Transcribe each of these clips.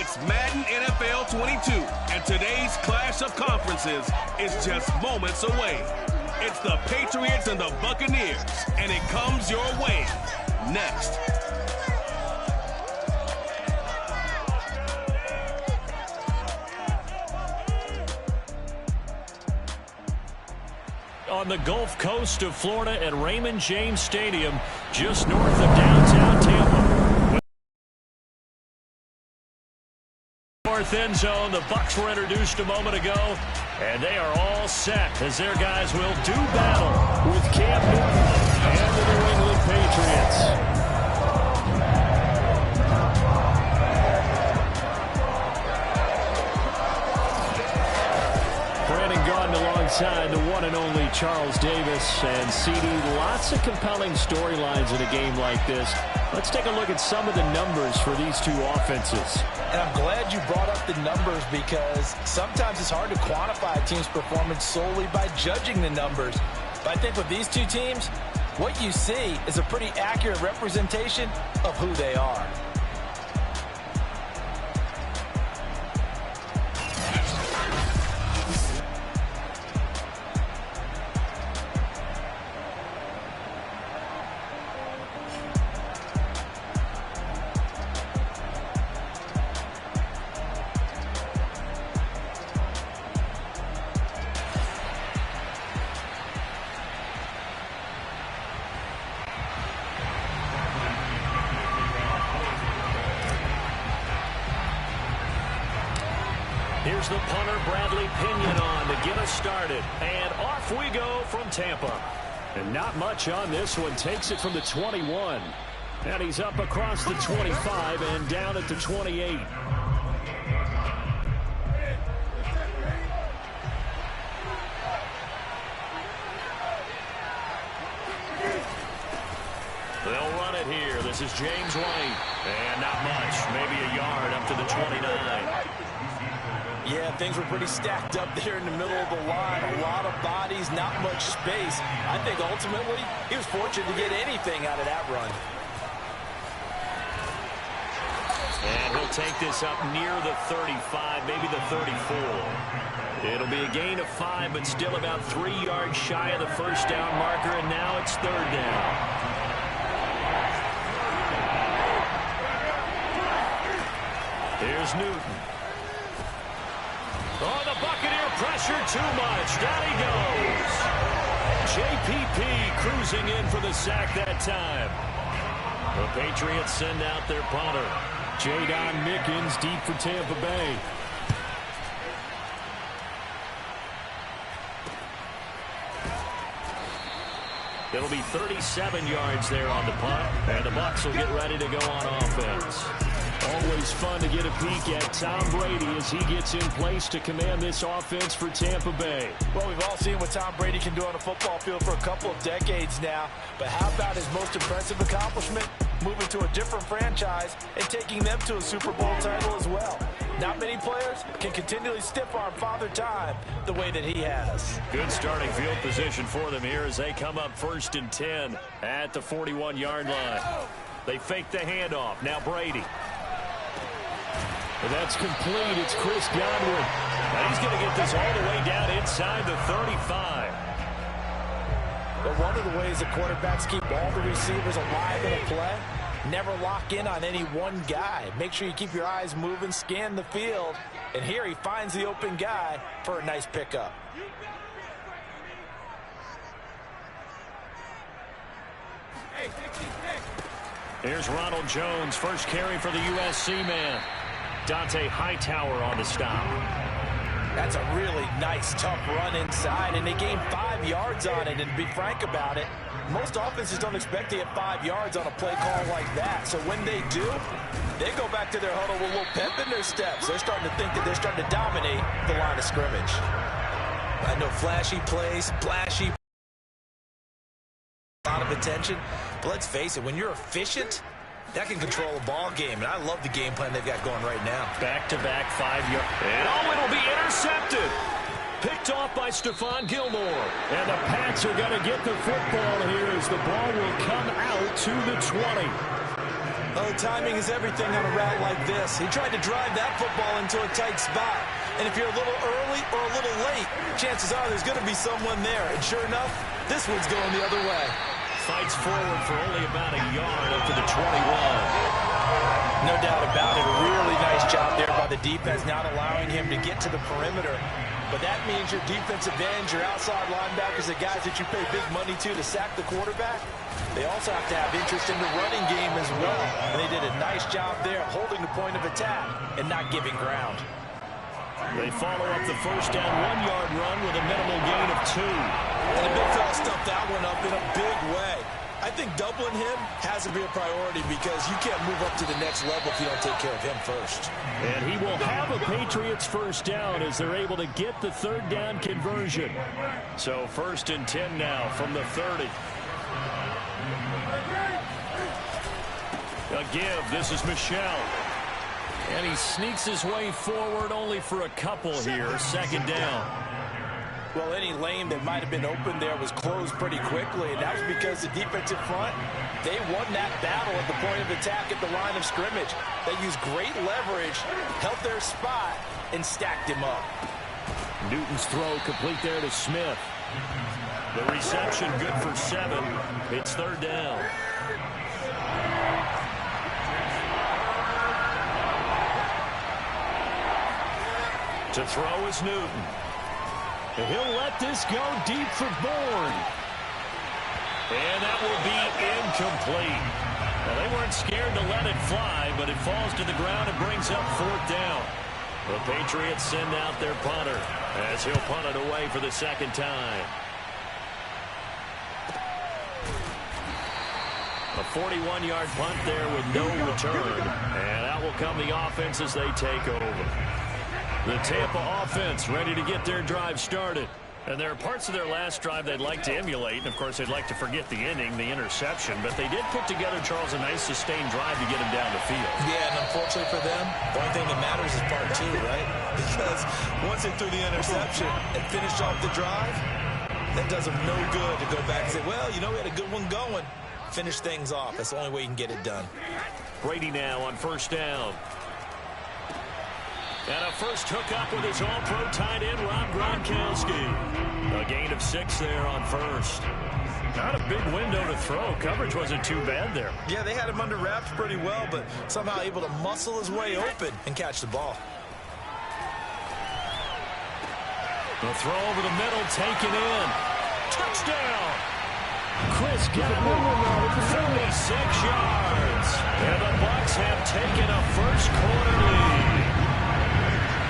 It's Madden NFL 22, and today's clash of conferences is just moments away. It's the Patriots and the Buccaneers, and it comes your way next. On the Gulf Coast of Florida at Raymond James Stadium, just north of downtown Tampa. North end zone, the Bucs were introduced a moment ago, and they are all set as their guys will do battle with Cam Newton and the New England Patriots. Alongside the one and only Charles Davis and CD. Lots of compelling storylines in a game like this. Let's take a look at some of the numbers for these two offenses. And I'm glad you brought up the numbers because sometimes it's hard to quantify a team's performance solely by judging the numbers. But I think with these two teams, what you see is a pretty accurate representation of who they are. Here's the punter, Bradley Pinion, on to get us started. And off we go from Tampa. And not much on this one. Takes it from the 21. And he's up across the 25 and down at the 28. They'll run it here. This is James White. And not much. Maybe a yard up to the 29. Yeah, things were pretty stacked up there in the middle of the line. A lot of bodies, not much space. I think ultimately he was fortunate to get anything out of that run. And he'll take this up near the 35, maybe the 34. It'll be a gain of 5, but still about 3 yards shy of the first down marker, and now it's third down. Here's Newton. Oh, the Buccaneer pressure too much. Down he goes. JPP cruising in for the sack that time. The Patriots send out their punter. Jadon Mickens deep for Tampa Bay. It'll be 37 yards there on the punt, and the Bucs will get ready to go on offense. Always fun to get a peek at Tom Brady as he gets in place to command this offense for Tampa Bay. Well, we've all seen what Tom Brady can do on a football field for a couple of decades now. But how about his most impressive accomplishment? Moving to a different franchise and taking them to a Super Bowl title as well. Not many players can continually stiff-arm Father Time the way that he has. Good starting field position for them here as they come up 1st and 10 at the 41-yard line. They fake the handoff. Now Brady. And that's complete. It's Chris Godwin. And he's going to get this all the way down inside the 35. But one of the ways the quarterbacks keep all the receivers alive in a play, never lock in on any one guy. Make sure you keep your eyes moving, scan the field. And here he finds the open guy for a nice pickup. Here's Ronald Jones, first carry for the USC man. Dante Hightower on the stop. That's a really nice, tough run inside, and they gained 5 yards on it. And to be frank about it, most offenses don't expect to get 5 yards on a play call like that. So when they do, they go back to their huddle with a little pep in their steps. They're starting to think that they're starting to dominate the line of scrimmage. I know flashy plays, splashy, a lot of attention. But let's face it, when you're efficient, that can control a ball game, and I love the game plan they've got going right now. Back-to-back 5 yards. And oh, it'll be intercepted. Picked off by Stephon Gilmore. And the Pats are going to get the football here as the ball will come out to the 20. Oh, timing is everything on a route like this. He tried to drive that football into a tight spot. And if you're a little early or a little late, chances are there's going to be someone there. And sure enough, this one's going the other way. Fights forward for only about a yard up to the 21. No doubt about it. A really nice job there by the defense, not allowing him to get to the perimeter. But that means your defensive ends, your outside linebackers, the guys that you pay big money to sack the quarterback, they also have to have interest in the running game as well. And they did a nice job there of holding the point of attack and not giving ground. They follow up the first down 1-yard run with a minimal gain of 2. And the big fella stuffed that one up in a big way. I think doubling him has to be a priority because you can't move up to the next level if you don't take care of him first. And he will have a Patriots first down as they're able to get the third down conversion. So 1st and 10 now from the 30. A give. This is Michel. And he sneaks his way forward only for a couple here. 2nd down. Well, any lane that might have been open there was closed pretty quickly, and that was because the defensive front, they won that battle at the point of attack at the line of scrimmage. They used great leverage, held their spot, and stacked him up. Newton's throw complete there to Smith. The reception good for 7. It's 3rd down. To throw is Newton. And he'll let this go deep for Bourne. And that will be incomplete. Well, they weren't scared to let it fly, but it falls to the ground and brings up 4th down. The Patriots send out their punter as he'll punt it away for the 2nd time. A 41-yard punt there with no return. And out will come the offense as they take over. The Tampa offense ready to get their drive started. And there are parts of their last drive they'd like to emulate. And, of course, they'd like to forget the ending, the interception. But they did put together, Charles, a nice sustained drive to get him down the field. Yeah, and unfortunately for them, the only thing that matters is part 2, right? Because once they threw the interception and finished off the drive, that does them no good to go back and say, well, you know, we had a good one going. Finish things off. That's the only way you can get it done. Brady now on 1st down. And a first hookup with his all-pro tight end, Rob Gronkowski. A gain of 6 there on 1st. Not a big window to throw. Coverage wasn't too bad there. Yeah, they had him under wraps pretty well, but somehow able to muscle his way open and catch the ball. The throw over the middle, taken in. Touchdown! Chris Godwin, 36 yards. And the Bucs have taken a first-quarter lead.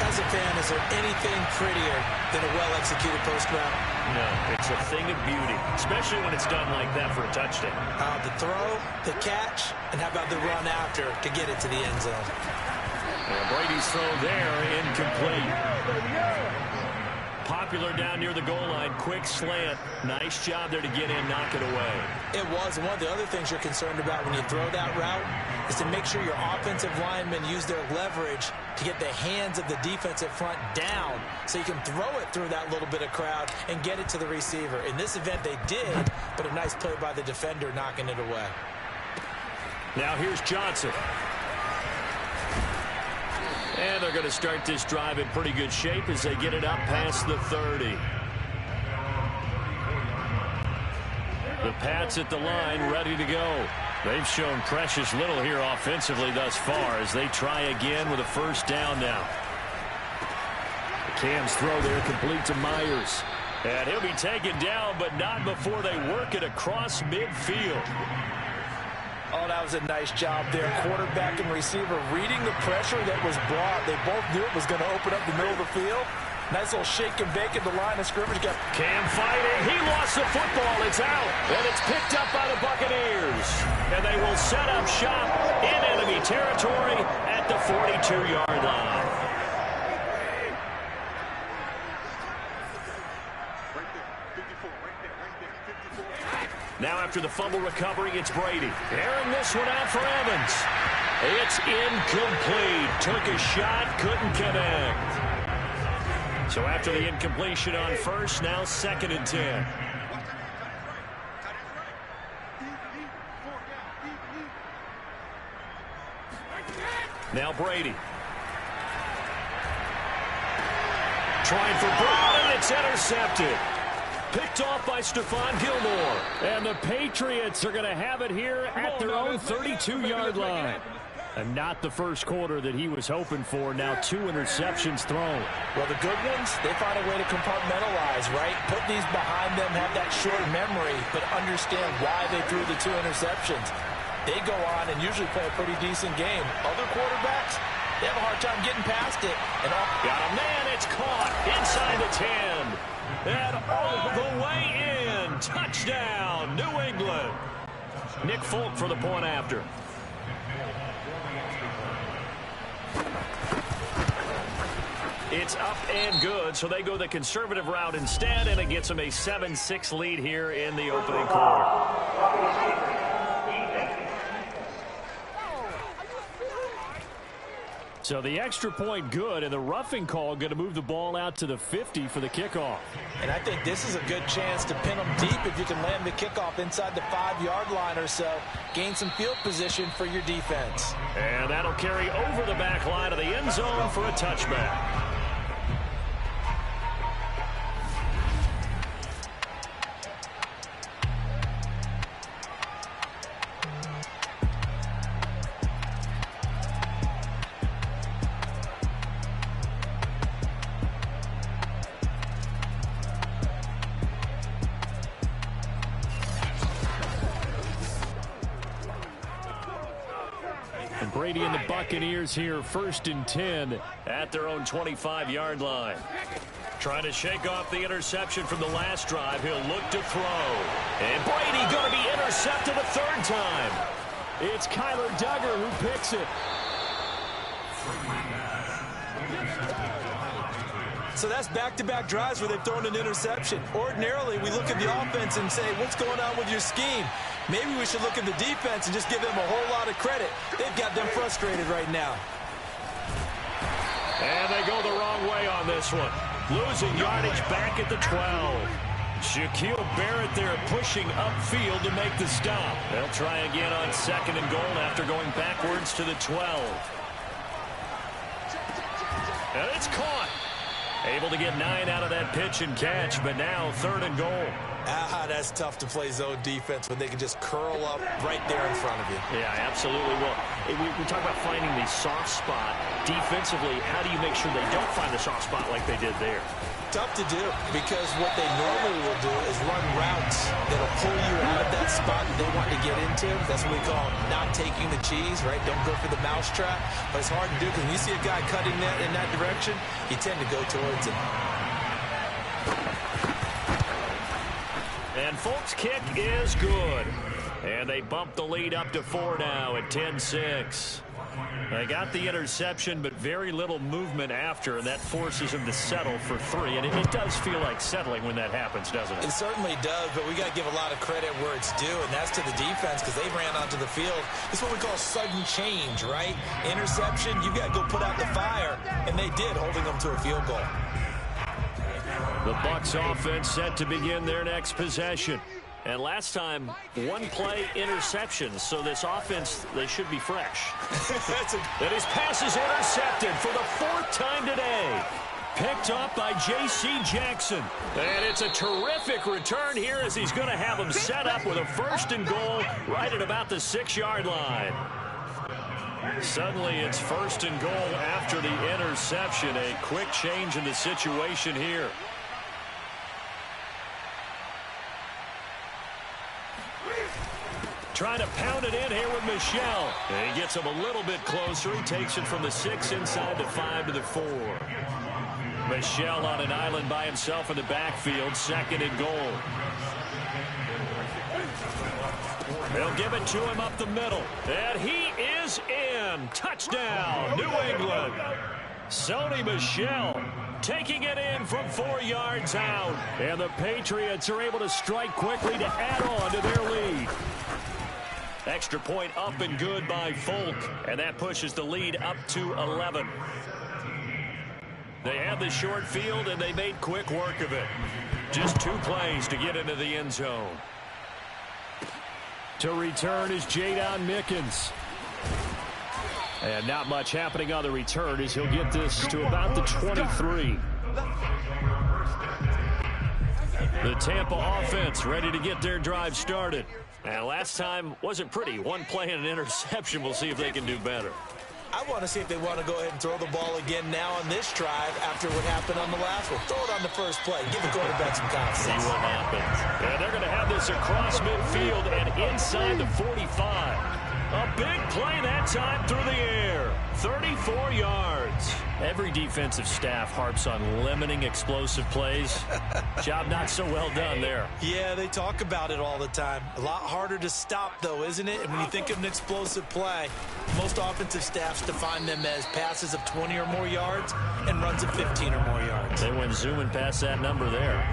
As a fan, is there anything prettier than a well-executed post route? No, it's a thing of beauty, especially when it's done like that for a touchdown. The throw, the catch, and how about the run after to get it to the end zone? And Brady's throw there, incomplete. Popular down near the goal line, quick slant. Nice job there to get in, knock it away. It was. And one of the other things you're concerned about when you throw that route is to make sure your offensive linemen use their leverage to get the hands of the defensive front down so you can throw it through that little bit of crowd and get it to the receiver. In this event, they did, but a nice play by the defender knocking it away. Now here's Johnson. And they're going to start this drive in pretty good shape as they get it up past the 30. The Pats at the line ready to go. They've shown precious little here offensively thus far as they try again with a first down now. Cam's throw there complete to Myers. And he'll be taken down, but not before they work it across midfield. Oh, that was a nice job there. Quarterback and receiver reading the pressure that was brought. They both knew it was going to open up the middle of the field. Nice little shake and bake at the line of scrimmage. Cam fighting. He lost the football. It's out. And it's picked up by the Buccaneers. And they will set up shop in enemy territory at the 42-yard line. Now after the fumble recovery, it's Brady. Airing this one out for Evans. It's incomplete. Took a shot, couldn't connect. So after the incompletion on first, now 2nd and 10. Now Brady. Trying for Brown, and it's intercepted. Picked off by Stephon Gilmore. And the Patriots are going to have it here at their own 32-yard line. And not the first quarter that he was hoping for. Now 2 interceptions thrown. Well, the good ones, they find a way to compartmentalize, right? Put these behind them, have that short memory, but understand why they threw the 2 interceptions. They go on and usually play a pretty decent game. Other quarterbacks, they have a hard time getting past it. And got a man, it's caught inside the 10. And all the way in. Touchdown, New England. Nick Folk for the point after. It's up and good, so they go the conservative route instead, and it gets them a 7-6 lead here in the opening quarter. So the extra point good, and the roughing call going to move the ball out to the 50 for the kickoff. And I think this is a good chance to pin them deep if you can land the kickoff inside the 5-yard line or so. Gain some field position for your defense. And that'll carry over the back line of the end zone for a touchback. Brady and the Buccaneers here, 1st and 10 at their own 25-yard line. Trying to shake off the interception from the last drive. He'll look to throw. And Brady going to be intercepted a 3rd time. It's Kyler Duggar who picks it. So that's back-to-back drives where they've thrown an interception. Ordinarily, we look at the offense and say, what's going on with your scheme? Maybe we should look at the defense and just give them a whole lot of credit. They've got them frustrated right now. And they go the wrong way on this one. Losing yardage back at the 12. Shaquille Barrett there pushing upfield to make the stop. They'll try again on 2nd and goal after going backwards to the 12. And it's caught. Able to get 9 out of that pitch and catch, but now 3rd and goal. That's tough to play zone defense when they can just curl up right there in front of you. Yeah, absolutely. Well, we talk about finding the soft spot. Defensively, how do you make sure they don't find the soft spot like they did there? Tough to do, because what they normally will do is run routes that'll pull you out of that spot that they want to get into. That's what we call not taking the cheese, right? Don't go for the mousetrap. But it's hard to do because when you see a guy cutting that in that direction, you tend to go towards it. And Folk's kick is good. And they bump the lead up to 4 now at 10-6. They got the interception, but very little movement after, and that forces him to settle for 3. And it does feel like settling when that happens, doesn't it? It certainly does, but we got to give a lot of credit where it's due, and that's to the defense because they ran onto the field. It's what we call sudden change, right? Interception, you got to go put out the fire, and they did, holding them to a field goal. The Bucs offense set to begin their next possession. And last time, 1-play interceptions, so this offense, they should be fresh. And his pass is intercepted for the 4th time today. Picked up by J.C. Jackson. And it's a terrific return here as he's going to have him set up with a 1st and goal right at about the 6-yard line. Suddenly, it's 1st and goal after the interception. A quick change in the situation here. Trying to pound it in here with Michel. And he gets him a little bit closer. He takes it from the 6 inside the 5 to the 4. Michel on an island by himself in the backfield. 2nd and goal. They'll give it to him up the middle. And he is in. Touchdown, New England. Sony Michel taking it in from 4 yards out. And the Patriots are able to strike quickly to add on to their lead. Extra point up and good by Folk, and that pushes the lead up to 11. They had the short field, and they made quick work of it. Just 2 plays to get into the end zone. To return is Jadon Mickens. And not much happening on the return as he'll get this to about the 23. The Tampa offense ready to get their drive started. And last time wasn't pretty. One play and an interception. We'll see if they can do better. I want to see if they want to go ahead and throw the ball again now on this drive after what happened on the last one. Throw it on the first play. Give the quarterback some confidence. See what happens. And they're going to have this across midfield and inside the 45. A big play that time through the air. 34 yards. Every defensive staff harps on limiting explosive plays. Job not so well done there. Yeah, they talk about it all the time. A lot harder to stop, though, isn't it? And when you think of an explosive play, most offensive staffs define them as passes of 20 or more yards and runs of 15 or more yards. They went zooming past that number there.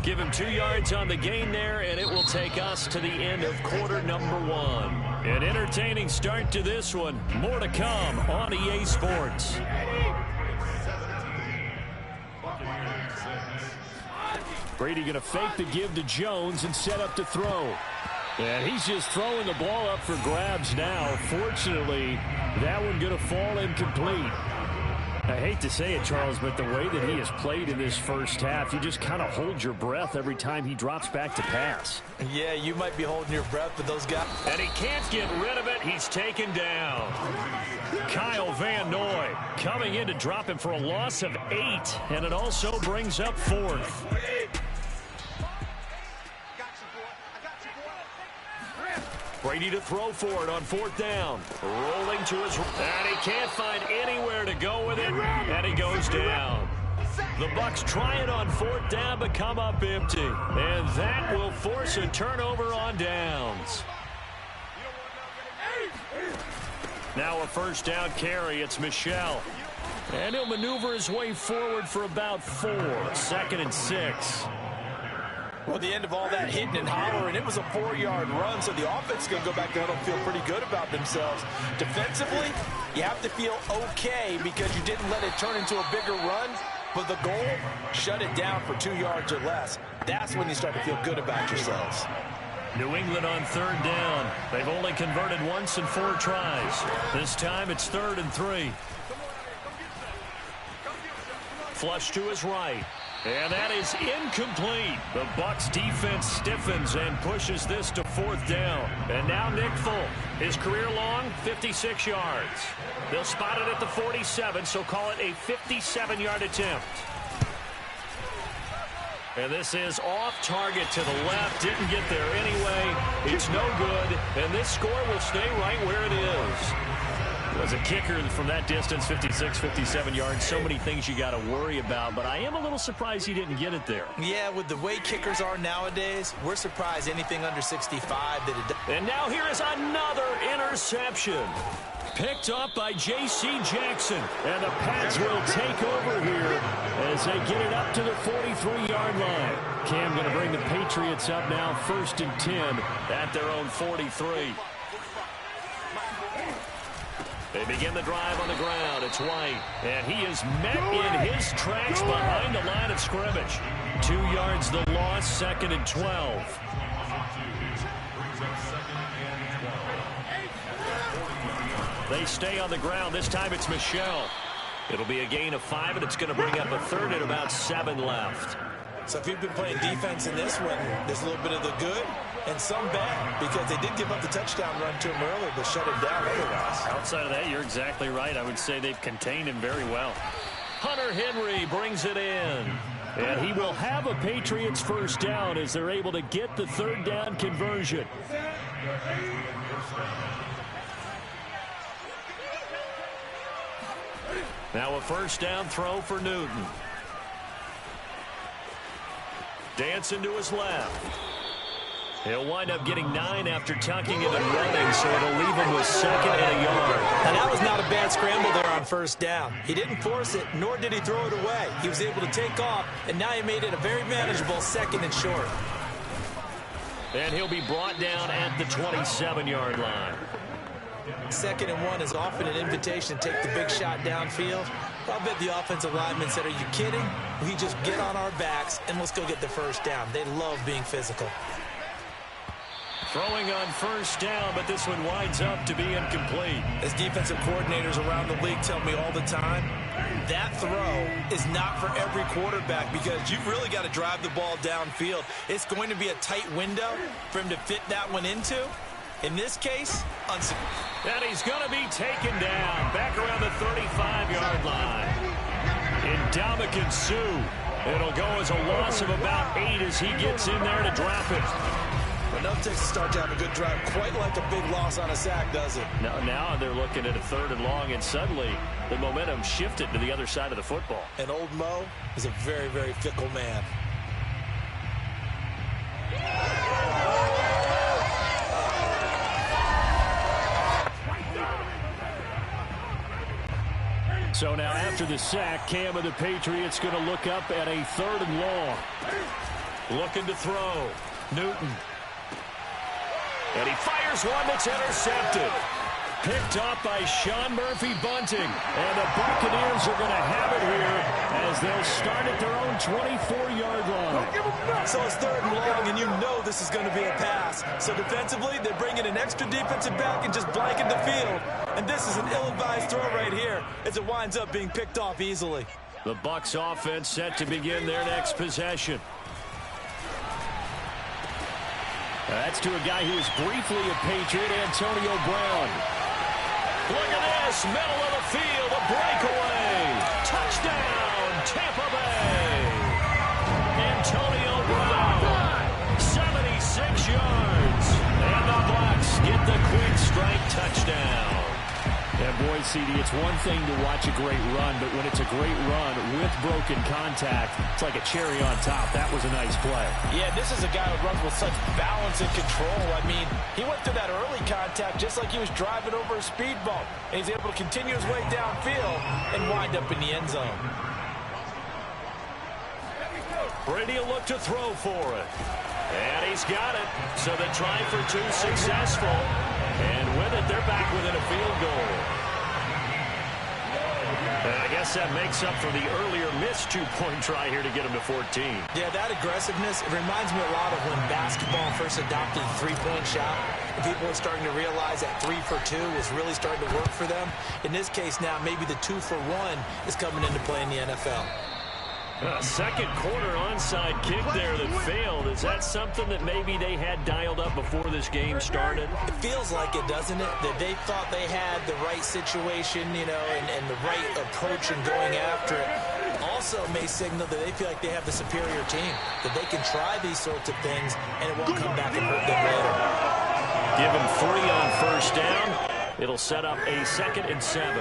Give him 2 yards on the gain there, and it will take us to the end of quarter number 1. An entertaining start to this one. More to come on EA Sports. Brady going to fake the give to Jones and set up to throw. And he's just throwing the ball up for grabs now. Fortunately, that one going to fall incomplete. I hate to say it, Charles, but the way that he has played in this first half, you just kind of hold your breath every time he drops back to pass. Yeah, you might be holding your breath, but those guys... And he can't get rid of it. He's taken down. Kyle Van Noy coming in to drop him for a loss of 8, and it also brings up 4th. Brady to throw for it on 4th down. Rolling to his... And he can't find anywhere to go with it. And he goes down. The Bucs try it on 4th down, but come up empty. And that will force a turnover on downs. Now a first down carry. It's Michel. And he'll maneuver his way forward for about 4. 2nd and 6. Well, the end of all that hitting and hollering, it was a 4-yard run, so the offense is going to go back there and feel pretty good about themselves. Defensively, you have to feel okay because you didn't let it turn into a bigger run, but the goal, shut it down for 2 yards or less. That's when you start to feel good about yourselves. New England on 3rd down. They've only converted once in 4 tries. This time it's 3rd and 3. Flush to his right. And that is incomplete. The Bucs defense stiffens and pushes this to 4th down. And now Nick Folk, his career long, 56 yards. They'll spot it at the 47, so call it a 57-yard attempt. And this is off target to the left. Didn't get there anyway. It's no good. And this score will stay right where it is. As a kicker from that distance, 56, 57 yards, so many things you got to worry about, but I am a little surprised he didn't get it there. Yeah, with the way kickers are nowadays, we're surprised anything under 65 that it does. And now here is another interception. Picked up by J.C. Jackson, and the Pats will take over here as they get it up to the 43-yard line. Cam going to bring the Patriots up now, 1st and 10 at their own 43. They begin the drive on the ground. It's White, and he is met in his tracks behind the line of scrimmage. 2 yards the loss, 2nd and 12. They stay on the ground. This time it's Michel. It'll be a gain of 5, and it's going to bring up a 3rd and about 7 left. So if you've been playing defense in this one, there's a little bit of the good and some bad because they did give up the touchdown run to him earlier, but shut him down otherwise. Outside of that, you're exactly right. I would say they've contained him very well. Hunter Henry brings it in. And he will have a Patriots first down as they're able to get the 3rd down conversion. Now a first down throw for Newton. Dancing to his left. He'll wind up getting 9 after tucking it and running, so it'll leave him with 2nd and a yard. Now that was not a bad scramble there on first down. He didn't force it, nor did he throw it away. He was able to take off, and now he made it a very manageable 2nd and short. And he'll be brought down at the 27-yard line. 2nd and 1 is often an invitation to take the big shot downfield. I'll bet the offensive lineman said, are you kidding? We just get on our backs and let's go get the first down. They love being physical. Throwing on first down, but this one winds up to be incomplete. As defensive coordinators around the league tell me all the time, that throw is not for every quarterback because you've really got to drive the ball downfield. It's going to be a tight window for him to fit that one into. In this case, and he's going to be taken down back around the 35-yard line. Ndamukong Suh. It'll go as a loss of about 8 as he gets in there to drop it. Enough takes to start to have a good drive, quite like a big loss on a sack, does it? Now they're looking at a 3rd and long, and suddenly the momentum shifted to the other side of the football. And old Mo is a very, very fickle man. So now after the sack, Cam of the Patriots going to look up at a 3rd and long. Looking to throw. Newton. And he fires one that's intercepted. Picked up by Sean Murphy-Bunting. And the Buccaneers are going to have it here as they'll start at their own 24-yard line. So it's 3rd and long, and you know this is going to be a pass. So defensively, they're bringing an extra defensive back and just blanking the field. And this is an ill-advised throw right here as it winds up being picked off easily. The Bucs offense set to begin their next possession. That's to a guy who was briefly a Patriot, Antonio Brown. Look at this, middle of the field, a breakaway. Touchdown, Tampa Bay. Antonio Brown, 76 yards. And the Bucs get the quick strike touchdown. And boy, CD, it's one thing to watch a great run, but when it's a great run with broken contact, it's like a cherry on top. That was a nice play. Yeah, this is a guy who runs with such balance and control. I mean, he went through that early contact just like he was driving over a speed bump. And he's able to continue his way downfield and wind up in the end zone. Brady will look to throw for it. And he's got it. So the try for 2 successful. And with it, they're back within a field goal. And I guess that makes up for the earlier missed 2-point try here to get them to 14. Yeah, that aggressiveness, it reminds me a lot of when basketball first adopted the 3-point shot. People are starting to realize that 3 for 2 was really starting to work for them. In this case now, maybe the 2 for 1 is coming into play in the NFL. A second quarter onside kick there that failed. Is that something that maybe they had dialed up before this game started? It feels like it, doesn't it? That they thought they had the right situation, you know, and the right approach in going after it. Also may signal that they feel like they have the superior team, that they can try these sorts of things and it won't come back and hurt them later. Given 3 on first down, it'll set up a 2nd and 7.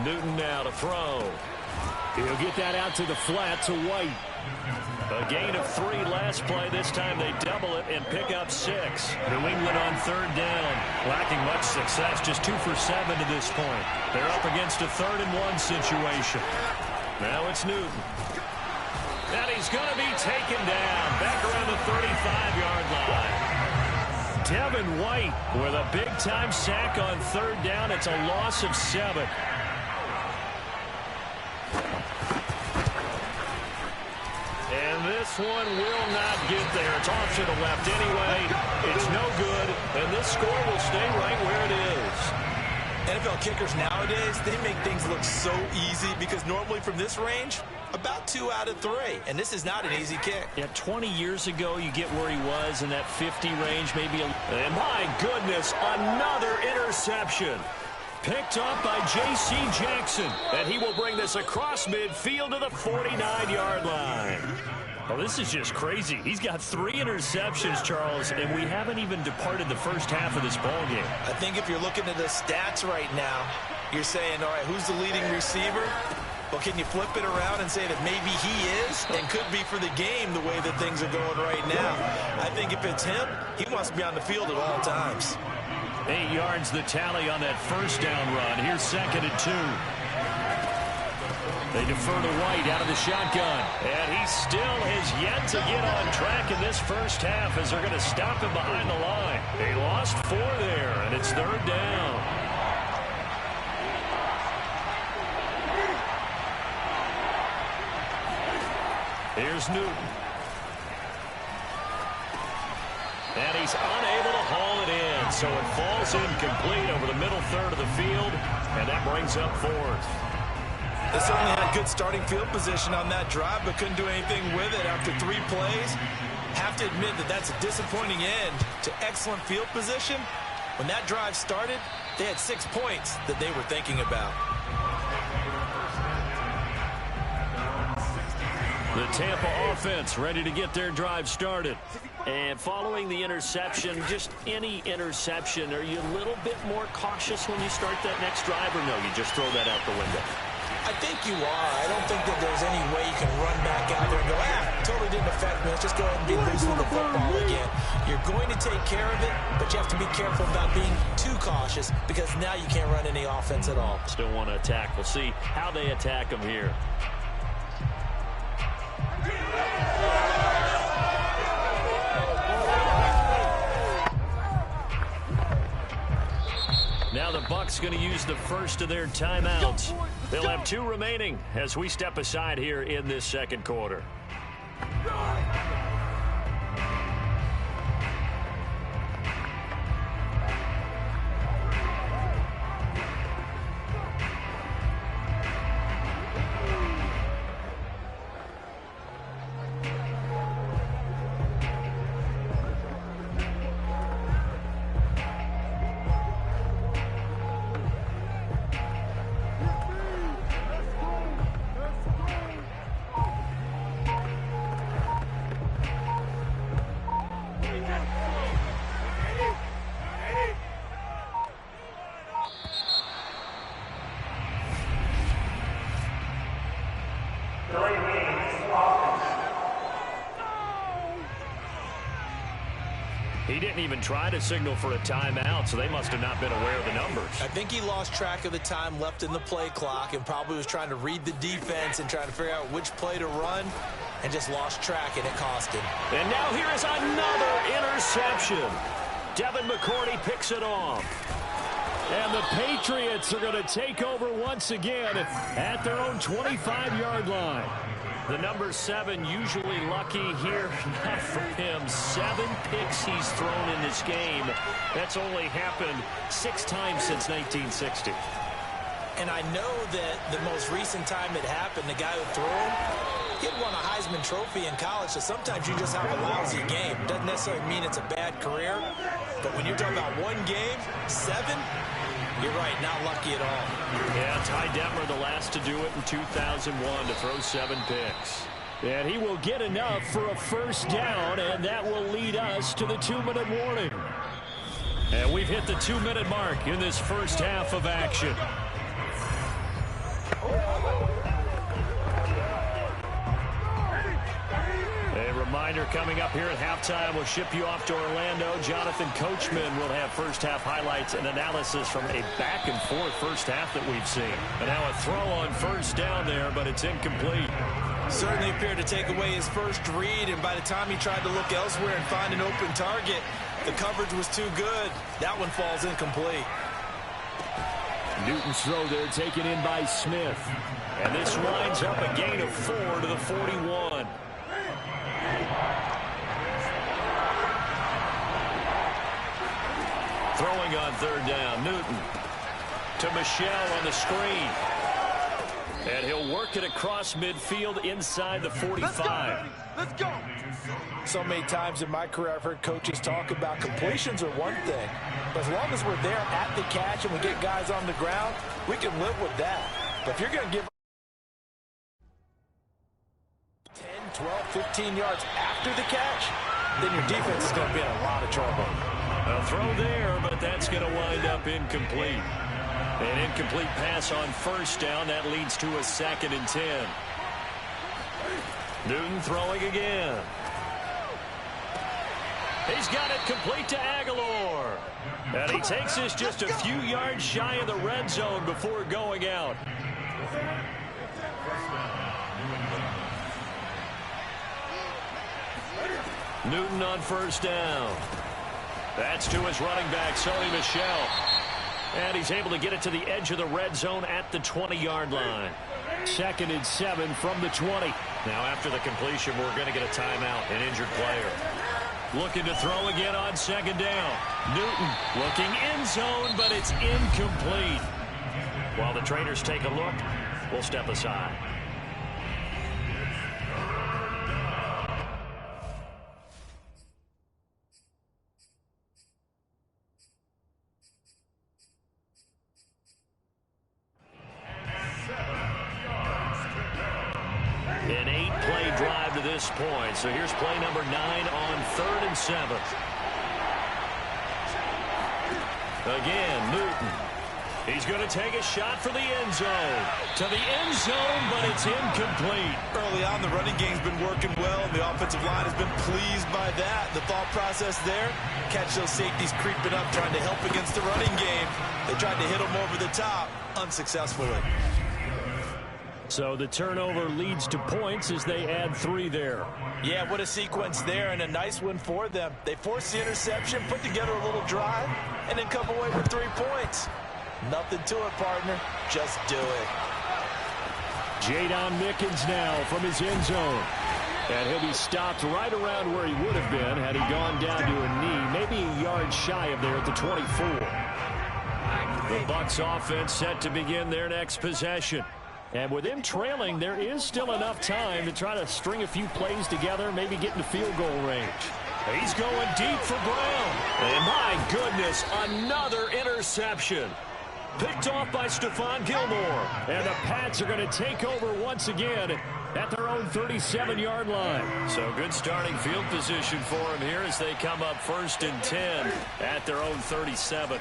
Newton now to throw. He'll get that out to the flat to White. A gain of 3 last play. This time they double it and pick up 6. New England on 3rd down. Lacking much success. Just 2 for 7 to this point. They're up against a 3rd and 1 situation. Now it's Newton. And he's going to be taken down. Back around the 35-yard line. Devin White with a big-time sack on 3rd down. It's a loss of 7. And this one will not get there. It's off to the left anyway. It's no good. And this score will stay right where it is. NFL kickers nowadays, they make things look so easy because normally from this range, about 2 out of 3. And this is not an easy kick. Yeah, 20 years ago, you get where he was in that 50 range, maybe. And my goodness, another interception. Picked up by J.C. Jackson. And he will bring this across midfield to the 49-yard line. Well, this is just crazy. He's got 3 interceptions, Charles, and we haven't even departed the first half of this ball game. I think if you're looking at the stats right now, you're saying, all right, who's the leading receiver? Well, can you flip it around and say that maybe he is and could be for the game the way that things are going right now? I think if it's him, he wants to be on the field at all times. 8 yards the tally on that first down run. Here's 2nd and 2. They defer to White out of the shotgun. And he still has yet to get on track in this first half as they're going to stop him behind the line. They lost 4 there, and it's 3rd down. Here's Newton. And he's unable to haul it in, so it falls incomplete over the middle third of the field, and that brings up fourth. They certainly had good starting field position on that drive, but couldn't do anything with it after 3 plays. Have to admit that that's a disappointing end to excellent field position. When that drive started, they had 6 points that they were thinking about. The Tampa offense ready to get their drive started. And following the interception, just any interception, are you a little bit more cautious when you start that next drive, or no, you just throw that out the window? I think you are. I don't think that there's any way you can run back out there and go, totally didn't affect me. Let's just go ahead and be loose with the football again. You're going to take care of it, but you have to be careful about being too cautious because now you can't run any offense at all. Still want to attack. We'll see how they attack them here. Now the Bucs going to use the first of their timeouts. They'll have 2 remaining as we step aside here in this second quarter. He didn't even try to signal for a timeout, so they must have not been aware of the numbers. I think he lost track of the time left in the play clock and probably was trying to read the defense and trying to figure out which play to run and just lost track, and it cost him. And now here is another interception. Devin McCourty picks it off. And the Patriots are going to take over once again at their own 25-yard line. The number 7 usually lucky here. Not for him. 7 picks he's thrown in this game. That's only happened 6 times since 1960. And I know that the most recent time it happened, the guy who threw him, he had won a Heisman Trophy in college, so sometimes you just have a lousy game. Doesn't necessarily mean it's a bad career, but when you're talking about 1 game, 7, you're right, not lucky at all. Yeah, Ty Detmer, the last to do it in 2001, to throw 7 picks. And he will get enough for a first down, and that will lead us to the 2-minute warning. And we've hit the 2-minute mark in this first half of action. A reminder coming up here at halftime, we'll ship you off to Orlando. Jonathan Coachman will have first half highlights and analysis from a back and forth first half that we've seen. And now a throw on first down there, but it's incomplete. Certainly appeared to take away his first read, and by the time he tried to look elsewhere and find an open target, the coverage was too good. That one falls incomplete. Newton's throw there taken in by Smith. And this winds up a gain of 4 to the 41. Throwing on third down, Newton to Michelle on the screen. And he'll work it across midfield inside the 45. Let's go. So many times in my career I've heard coaches talk about completions are one thing, but as long as we're there at the catch and we get guys on the ground, we can live with that. But if you're going to give 10, 12, 15 yards after the catch, then your defense is going to be in a lot of trouble. A throw there, but that's going to wind up incomplete. An incomplete pass on first down. That leads to a 2nd and 10. Newton throwing again. He's got it complete to Aguilar. And he takes this just a few yards shy of the red zone before going out. Newton on first down. That's to his running back, Sony Michel. And he's able to get it to the edge of the red zone at the 20-yard line. 2nd and 7 from the 20. Now after the completion, we're going to get a timeout, an injured player. Looking to throw again on 2nd down. Newton looking end zone, but it's incomplete. While the trainers take a look, we'll step aside. An 8-play drive to this point. So here's play number 9 on 3rd and 7. Again, Newton. He's going to take a shot for the end zone. To the end zone, but it's incomplete. Early on, the running game's been working well, and the offensive line has been pleased by that. The thought process there, catch those safeties creeping up, trying to help against the running game. They tried to hit them over the top, unsuccessfully. So the turnover leads to points as they add 3 there. Yeah, what a sequence there, and a nice one for them. They forced the interception, put together a little drive, and then come away with 3 points. Nothing to it, partner. Just do it. Jadon Mickens now from his end zone. And he'll be stopped right around where he would have been had he gone down to a knee, maybe a yard shy of there at the 24. The Bucs offense set to begin their next possession. And with him trailing, there is still enough time to try to string a few plays together, maybe get into field goal range. He's going deep for Brown. And my goodness, another interception. Picked off by Stephon Gilmore. And the Pats are going to take over once again at their own 37-yard line. So good starting field position for him here as they come up 1st and 10 at their own 37.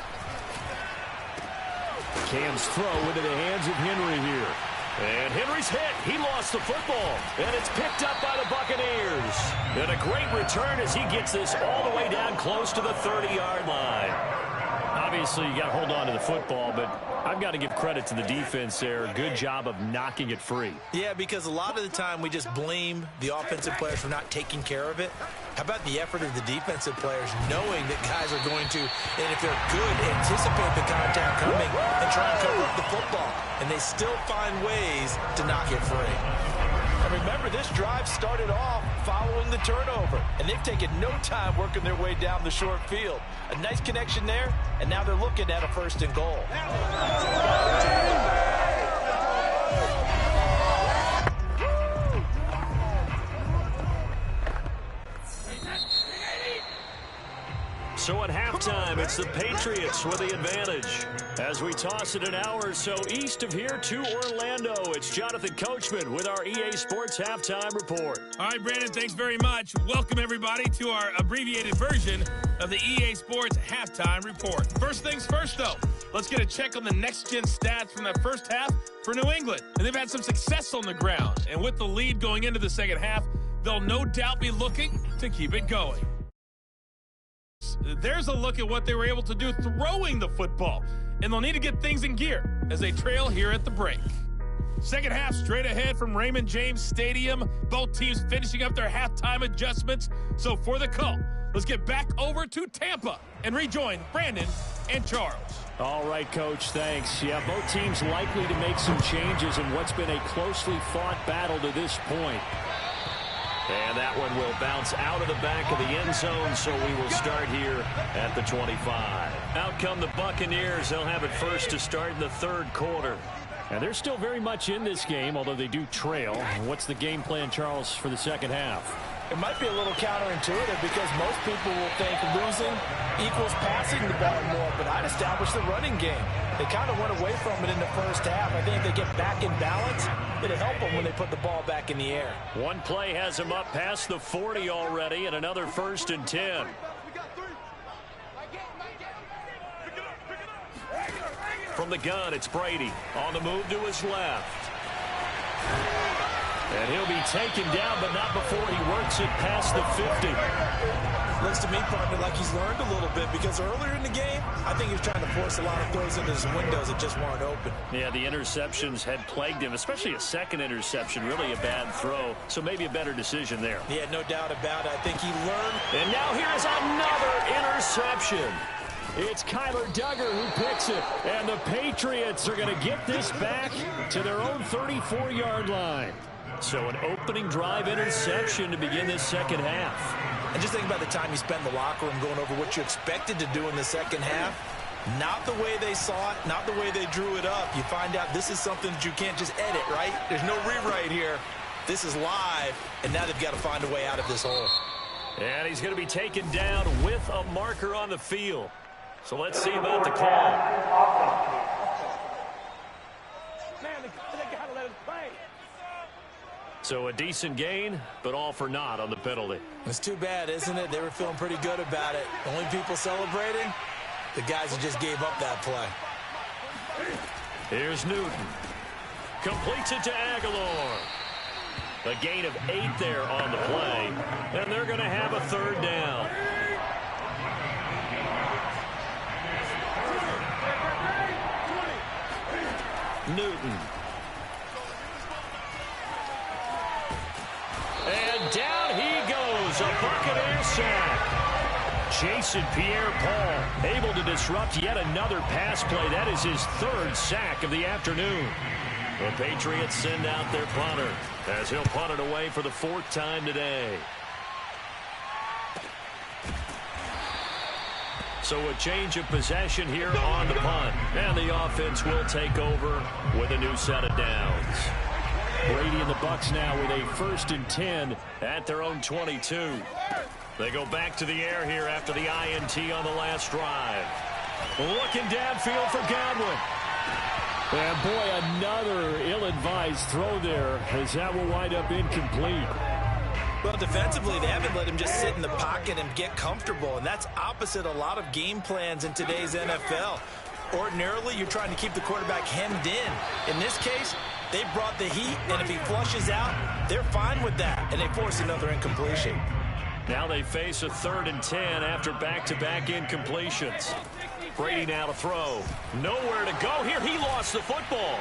Cam's throw into the hands of Henry here. And Henry's hit. He lost the football. And it's picked up by the Buccaneers. And a great return as he gets this all the way down close to the 30-yard line. Obviously, you got to hold on to the football, but I've got to give credit to the defense there. Good job of knocking it free. Yeah, because a lot of the time we just blame the offensive players for not taking care of it. How about the effort of the defensive players knowing that guys are going to, and if they're good, anticipate the contact coming and try and cover up the football. And they still find ways to knock it free. And remember, this drive started off following the turnover, and they've taken no time working their way down the short field. A nice connection there, and now they're looking at a 1st and goal. So at halftime, it's the Patriots with the advantage. As we toss it an hour or so east of here to Orlando, it's Jonathan Coachman with our EA Sports Halftime Report. All right, Brandon, thanks very much. Welcome, everybody, to our abbreviated version of the EA Sports Halftime Report. First things first, though, let's get a check on the next-gen stats from that first half for New England. And they've had some success on the ground. And with the lead going into the second half, they'll no doubt be looking to keep it going. There's a look at what they were able to do throwing the football. And they'll need to get things in gear as they trail here at the break. Second half straight ahead from Raymond James Stadium. Both teams finishing up their halftime adjustments. So for the call, let's get back over to Tampa and rejoin Brandon and Charles. All right, Coach, thanks. Yeah, both teams likely to make some changes in what's been a closely fought battle to this point. And that one will bounce out of the back of the end zone, so we will start here at the 25. Out come the Buccaneers. They'll have it first to start in the 3rd quarter. And they're still very much in this game, although they do trail. What's the game plan, Charles, for the second half? It might be a little counterintuitive because most people will think losing equals passing the ball more, but I'd establish the running game. They kind of went away from it in the first half. I think if they get back in balance, it'll help them when they put the ball back in the air. One play has them up past the 40 already, and another 1st and 10. From the gun, it's Brady. On the move to his left. And he'll be taken down, but not before he works it past the 50. Looks to me, partner, like he's learned a little bit because earlier in the game, I think he was trying to force a lot of throws into his windows that just weren't open. Yeah, the interceptions had plagued him, especially a second interception, really a bad throw. So maybe a better decision there. Yeah, no doubt about it. I think he learned. And now here's another interception. It's Kyler Duggar who picks it. And the Patriots are going to get this back to their own 34-yard line. So an opening drive interception to begin this second half. And just think about the time you spent in the locker room going over what you expected to do in the second half. Not the way they saw it, not the way they drew it up. You find out this is something that you can't just edit, right? There's no rewrite here. This is live, and now they've got to find a way out of this hole. And he's going to be taken down with a marker on the field. So let's see about the call. Man, they got to let us play. So a decent gain, but all for naught on the penalty. It's too bad, isn't it? They were feeling pretty good about it. The only people celebrating, the guys who just gave up that play. Here's Newton. Completes it to Aguilar. A gain of 8 there on the play. And they're going to have a third down. Newton. And down he goes. A Buccaneer sack. Jason Pierre-Paul able to disrupt yet another pass play. That is his third sack of the afternoon. The Patriots send out their punter as he'll punt it away for the 4th time today. So a change of possession here on the punt. And the offense will take over with a new set of downs. Brady and the Bucs now with a 1st and 10 at their own 22. They go back to the air here after the INT on the last drive. Looking downfield for Godwin. And boy, another ill-advised throw there as that will wind up incomplete. Well, defensively, they haven't let him just sit in the pocket and get comfortable, and that's opposite a lot of game plans in today's NFL. Ordinarily, you're trying to keep the quarterback hemmed in. In this case, they brought the heat, and if he flushes out, they're fine with that, and they force another incompletion. Now they face a 3rd and 10 after back-to-back incompletions. Brady now to throw. Nowhere to go here. He lost the football.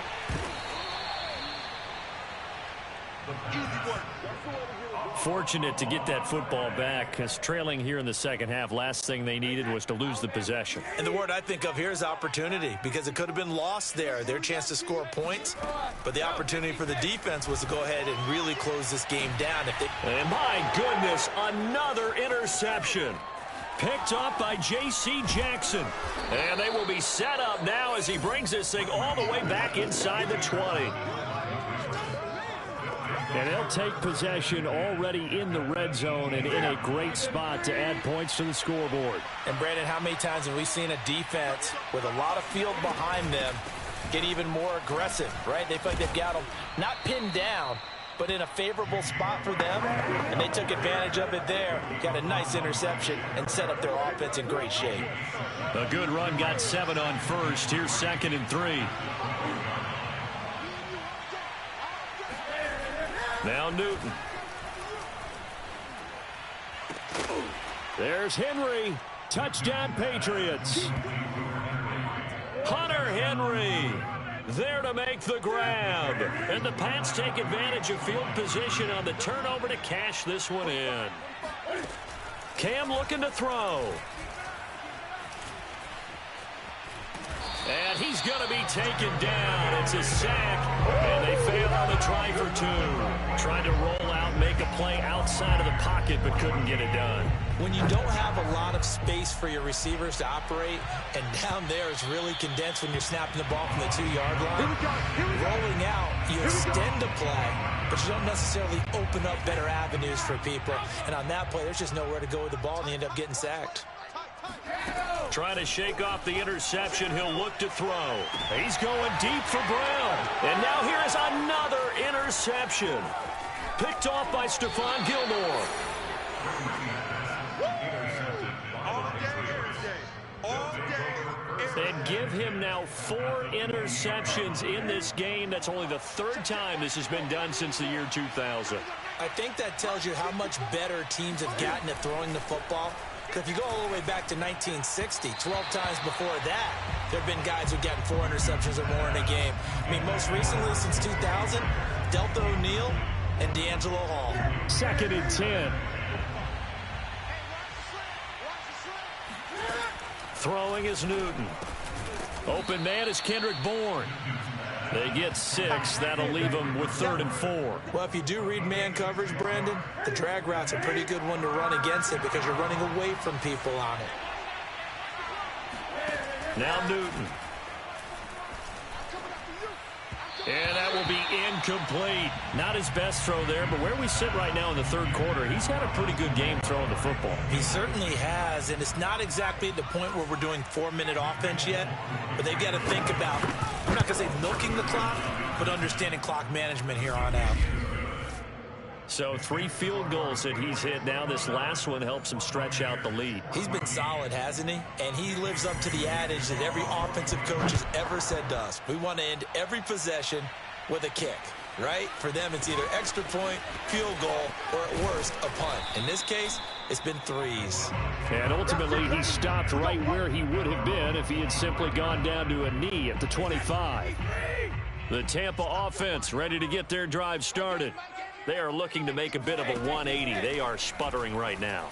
Fortunate to get that football back, because trailing here in the second half, last thing they needed was to lose the possession. And the word I think of here is opportunity, because it could have been lost there, their chance to score points. But the opportunity for the defense was to go ahead and really close this game down. And my goodness, another interception. Picked up by J.C. Jackson. And they will be set up now as he brings this thing all the way back inside the 20. And they'll take possession already in the red zone and in a great spot to add points to the scoreboard. And, Brandon, how many times have we seen a defense with a lot of field behind them get even more aggressive, right? They feel like they've got them not pinned down, but in a favorable spot for them, and they took advantage of it there. Got a nice interception and set up their offense in great shape. A good run, got 7 on first. Here's 2nd and 3. Now Newton. There's Henry. Touchdown Patriots. Hunter Henry there to make the grab. And the Pats take advantage of field position on the turnover to cash this one in. Cam looking to throw. And he's going to be taken down. It's a sack, and they fail on the try for 2. Trying to roll out, make a play outside of the pocket, but couldn't get it done. When you don't have a lot of space for your receivers to operate, and down there is really condensed when you're snapping the ball from the 2-yard line, rolling out, you extend a play, but you don't necessarily open up better avenues for people. And on that play, there's just nowhere to go with the ball, and you end up getting sacked. Trying to shake off the interception. He'll look to throw. He's going deep for Brown. And now here is another interception. Picked off by Stephon Gilmore. And give him now 4 interceptions in this game. That's only the 3rd time this has been done since the year 2000. I think that tells you how much better teams have gotten at throwing the football. If you go all the way back to 1960, 12 times before that, there have been guys who've gotten 4 interceptions or more in a game. I mean, most recently since 2000, Delta O'Neal and D'Angelo Hall. 2nd and 10. Throwing is Newton. Open man is Kendrick Bourne. They get 6. That'll leave them with 3rd and 4. Well, if you do read man coverage, Brandon, the drag route's a pretty good one to run against it because you're running away from people on it. Now Newton. And that will be incomplete. Not his best throw there, but where we sit right now in the 3rd quarter, he's had a pretty good game throwing the football. He certainly has, and it's not exactly at the point where we're doing 4-minute offense yet, but they've got to think about, I'm not going to say milking the clock, but understanding clock management here on out. So 3 field goals that he's hit now. This last one helps him stretch out the lead. He's been solid, hasn't he? And he lives up to the adage that every offensive coach has ever said to us. We want to end every possession with a kick, right? For them, it's either extra point, field goal, or at worst, a punt. In this case, it's been 3s. And ultimately, he stopped right where he would have been if he had simply gone down to a knee at the 25. The Tampa offense ready to get their drive started. They are looking to make a bit of a 180. They are sputtering right now.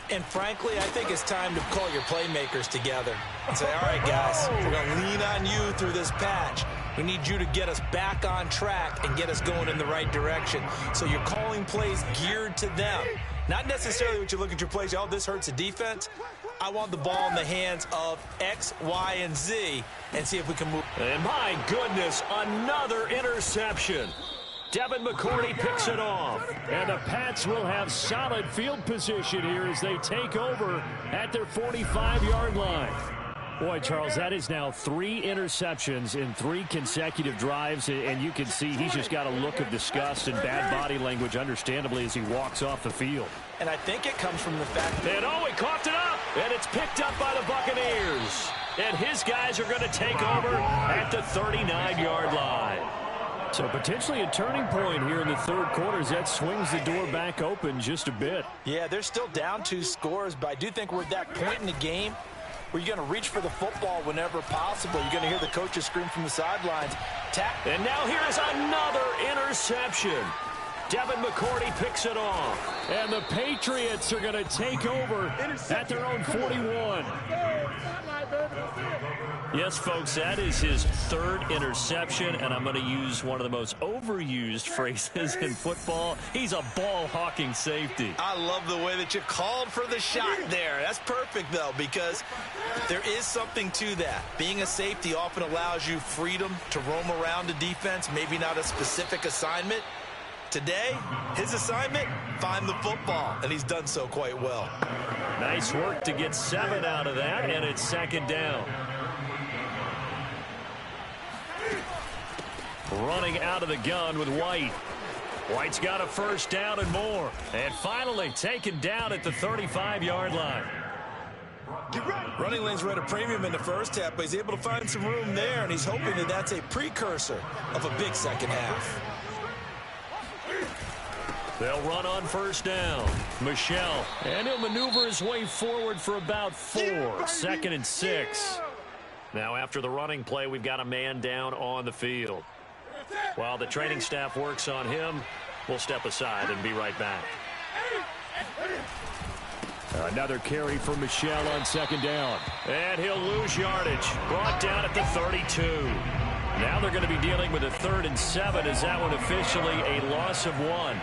And frankly, I think it's time to call your playmakers together and say, all right, guys, we're going to lean on you through this patch. We need you to get us back on track and get us going in the right direction. So you're calling plays geared to them. Not necessarily what you look at your plays, oh, this hurts the defense. I want the ball in the hands of X, Y, and Z and see if we can move. And my goodness, another interception. Devin McCourty picks it off. And the Pats will have solid field position here as they take over at their 45-yard line. Boy, Charles, that is now 3 interceptions in 3 consecutive drives, and you can see he's just got a look of disgust and bad body language, understandably, as he walks off the field. And I think it comes from the fact that... And oh, he coughed it up, and it's picked up by the Buccaneers. And his guys are going to take over at the 39-yard line. So potentially a turning point here in the 3rd quarter as that swings the door back open just a bit. Yeah, they're still down 2 scores, but I do think we're at that point in the game where you're going to reach for the football whenever possible. You're going to hear the coaches scream from the sidelines. And now here's another interception. Devin McCourty picks it off. And the Patriots are going to take over at their own 41. Yes, folks, that is his 3rd interception, and I'm going to use one of the most overused phrases in football. He's a ball-hawking safety. I love the way that you called for the shot there. That's perfect, though, because there is something to that. Being a safety often allows you freedom to roam around a defense, maybe not a specific assignment. Today, his assignment, find the football, and he's done so quite well. Nice work to get 7 out of that, and it's 2nd down. Running out of the gun with White. White's got a 1st down and more. And finally taken down at the 35-yard line. Running lanes were at a premium in the 1st half, but he's able to find some room there, and he's hoping that that's a precursor of a big 2nd half. They'll run on 1st down. Michel. And he'll maneuver his way forward for about 4. 2nd and 6. Now after the running play, we've got a man down on the field. While the training staff works on him, we'll step aside and be right back. Another carry for Michel on 2nd down. And he'll lose yardage. Brought down at the 32. Now they're going to be dealing with a 3rd and 7 as that one officially a loss of 1.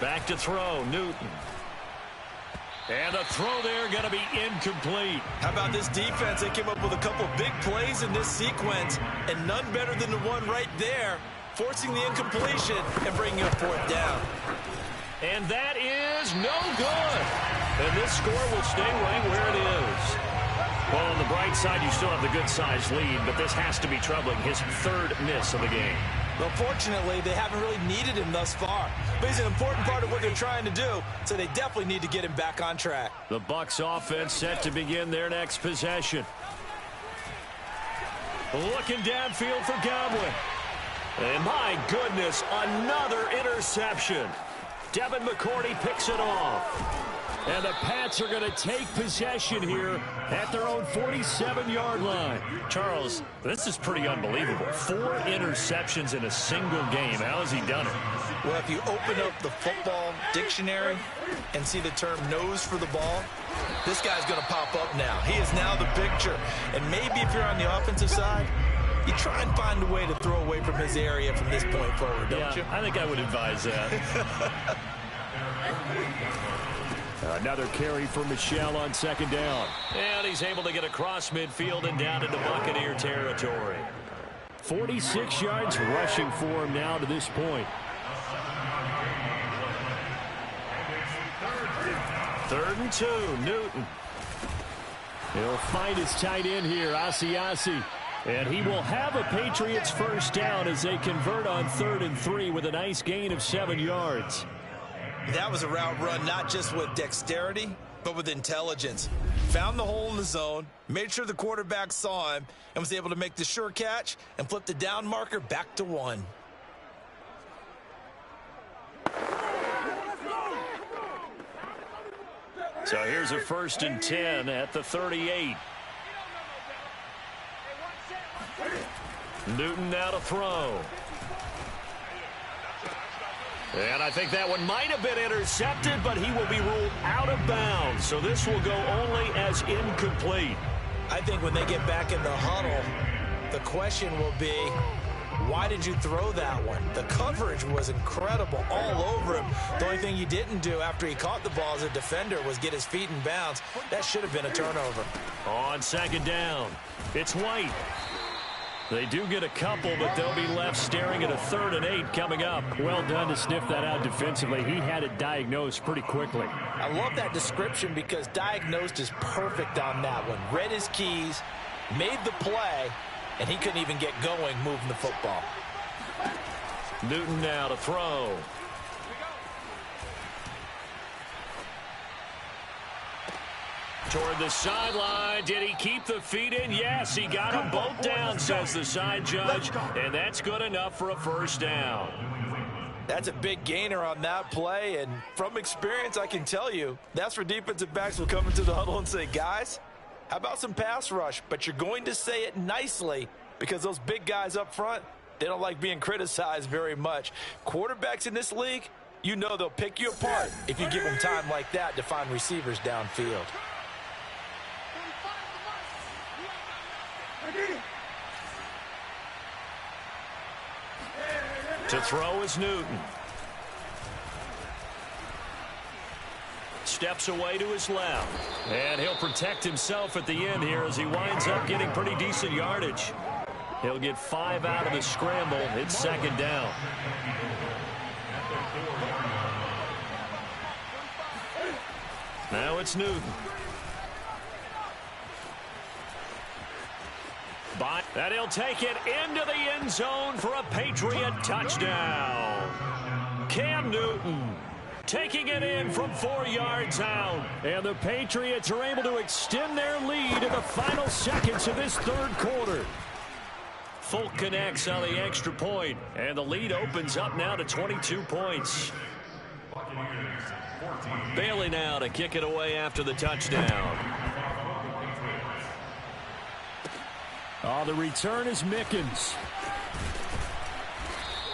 Back to throw, Newton. And the throw there going to be incomplete. How about this defense? They came up with a couple big plays in this sequence, and none better than the one right there, forcing the incompletion and bringing a 4th down. And that is no good. And this score will stay right where it is. Well, on the bright side, you still have the good-sized lead, but this has to be troubling. His 3rd miss of the game. Well, fortunately, they haven't really needed him thus far. But he's an important part of what they're trying to do, so they definitely need to get him back on track. The Bucs offense set to begin their next possession. Looking downfield for Godwin. And my goodness, another interception. Devin McCourty picks it off. And the Pats are going to take possession here at their own 47-yard line. Charles, this is pretty unbelievable. 4 interceptions in a single game. How has he done it? Well, if you open up the football dictionary and see the term nose for the ball, this guy's going to pop up now. He is now the picture. And maybe if you're on the offensive side, you try and find a way to throw away from his area from this point forward, don't you? I think I would advise that. Another carry for Michel on second down. And he's able to get across midfield and down into Buccaneer territory. 46 yards rushing for him now to this point. 3rd and 2, Newton. He'll find his tight end here, Asiasi. And he will have a Patriots first down as they convert on 3rd and 3 with a nice gain of 7 yards. That was a route run not just with dexterity, but with intelligence. Found the hole in the zone, made sure the quarterback saw him, and was able to make the sure catch and flip the down marker back to 1. So here's a 1st and 10 at the 38. Newton now to throw. And I think that one might have been intercepted, but he will be ruled out of bounds. So this will go only as incomplete. I think when they get back in the huddle, the question will be, why did you throw that one? The coverage was incredible all over him. The only thing he didn't do after he caught the ball as a defender was get his feet in bounds. That should have been a turnover. On second down, it's White. They do get a couple, but they'll be left staring at a 3rd and 8 coming up. Well done to sniff that out defensively. He had it diagnosed pretty quickly. I love that description because diagnosed is perfect on that one. Read his keys, made the play, and he couldn't even get going moving the football. Newton now to throw. Toward the sideline. Did he keep the feet in? Yes, he got them both down, says the side judge. And that's good enough for a first down. That's a big gainer on that play. And from experience, I can tell you, that's where defensive backs will come into the huddle and say, guys, how about some pass rush? But you're going to say it nicely because those big guys up front, they don't like being criticized very much. Quarterbacks in this league, you know they'll pick you apart if you give them time like that to find receivers downfield. To throw is Newton. Steps away to his left. And he'll protect himself at the end here as he winds up getting pretty decent yardage. He'll get 5 out of the scramble. It's second down. Now it's Newton. And he'll take it into the end zone for a Patriot touchdown. Cam Newton taking it in from 4 yards out. And the Patriots are able to extend their lead in the final seconds of this 3rd quarter. Folk connects on the extra point, and the lead opens up now to 22 points. Bailey now to kick it away after the touchdown. The return is Mickens.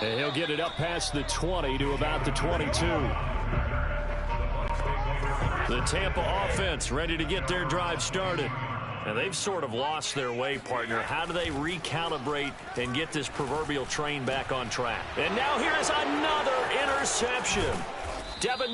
And he'll get it up past the 20 to about the 22. The Tampa offense ready to get their drive started. And they've sort of lost their way, partner. How do they recalibrate and get this proverbial train back on track? And now here's another interception. Devin